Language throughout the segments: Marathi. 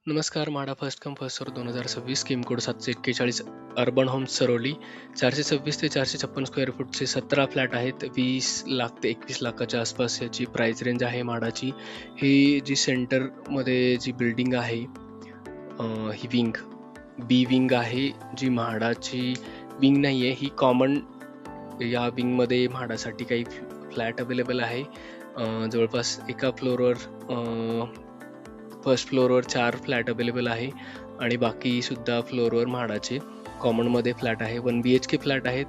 नमस्कार. MHADA first come first serve 2026 scheme code 741 urban homes Saroli 426 ते 456 स्क्वेअर फूटचे 17 फ्लॅट आहेत. 20 लाख ते 21 लाखाच्या आसपास याची प्राइस रेंज आहे म्हाडाची. ही जी सेंटरमध्ये जी बिल्डिंग आहे ही विंग बी विंग आहे, जी म्हाडाची विंग नाही आहे, ही कॉमन. या विंगमध्ये म्हाडासाठी काही फ्लॅट अवेलेबल आहे. जवळपास एका फ्लोअरवर फर्स्ट फ्लोअरवर 4 फ्लॅट अवेलेबल आहे आणि बाकी सुद्धा फ्लोअरवर म्हाडाचे कॉमनमध्ये फ्लॅट आहे. 1 BHK फ्लॅट आहेत.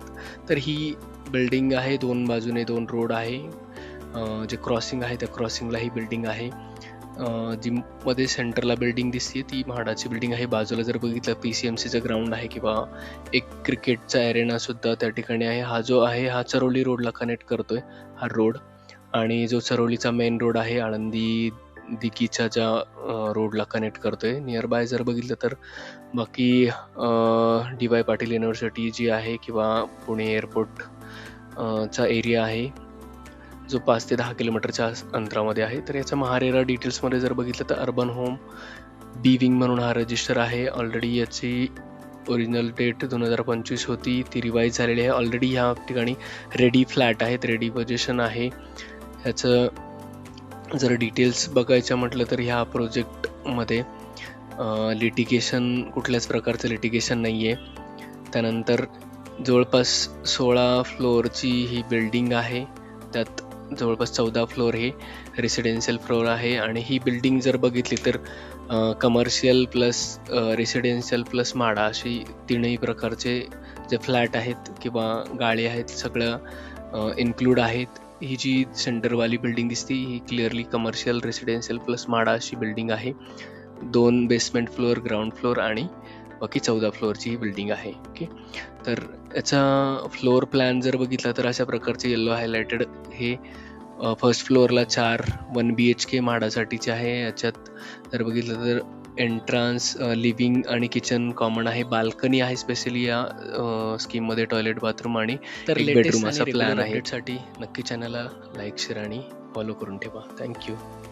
तर ही बिल्डिंग आहे, 2 बाजूने 2 रोड आहे. जे क्रॉसिंग आहे त्या क्रॉसिंगला ही बिल्डिंग आहे. जी मध्ये सेंटरला बिल्डिंग दिसते ती म्हाडाची बिल्डिंग आहे. बाजूला जर बघितलं PCMCचं ग्राउंड आहे किंवा एक क्रिकेटचा एरेना सुद्धा त्या ठिकाणी आहे. हा जो आहे हा चरोली रोडला कनेक्ट करतोय हा रोड. आणि जो चरोलीचा मेन रोड आहे आळंदी दिघीच्या ज्या रोडला कनेक्ट करतोय. नियर बाय जर बघितलं तर बाकी DY पाटील युनिव्हर्सिटी जी आहे किंवा पुणे एअरपोर्ट चा एरिया आहे जो 5 ते 10 किलोमीटरच्या अंतरामध्ये आहे. तर याचा महारेरा डिटेल्समध्ये जर बघितलं तर अर्बन होम बी विंग म्हणून हा रजिस्टर आहे. ऑलरेडी याची ओरिजिनल डेट 2025 होती, ती रिवाईज झालेली आहे. ऑलरेडी ह्या ठिकाणी रेडी फ्लॅट आहेत, रेडी पोझिशन आहे. ह्याचं जर डिटेल्स बघायचं म्हटलं तर ह्या प्रोजेक्टमध्ये लिटिगेशन कुठल्याच प्रकारचं लिटिगेशन नाही आहे. त्यानंतर जवळपास 16 फ्लोअरची ही बिल्डिंग आहे. त्यात जवळपास 14 फ्लोअर हे रेसिडेन्शियल फ्लोअर आहे. आणि ही बिल्डिंग जर बघितली तर commercial plus residential plus MHADA अशी तीनही प्रकारचे जे फ्लॅट आहेत किंवा गाळे आहेत सगळं इन्क्लूड आहेत. ही जी सेंटरवाली बिल्डिंग दिसते ही clearly commercial residential plus MHADA अशी बिल्डिंग आहे. 2 बेसमेंट फ्लोअर, ग्राउंड फ्लोअर आणि बाकी 14 फ्लोअरची ही बिल्डिंग आहे. ओके, तर याचा फ्लोअर प्लॅन जर बघितला तर अशा प्रकारचे येलो हायलाइटेड हे फर्स्ट फ्लोअरला 4 1 BHK म्हाडासाठीचे आहे. याच्यात जर बघितलं तर एंट्रान्स, लिव्हिंग आणि किचन कॉमन आहे. बाल्कनी आहे स्पेशली या स्कीममध्ये, टॉयलेट, बाथरूम आणि एक बेडरूम असा प्लॅन आहे. अपडेटसाठी नक्की चॅनलला लाईक, शेअर आणि फॉलो करून ठेवा. थँक्यू.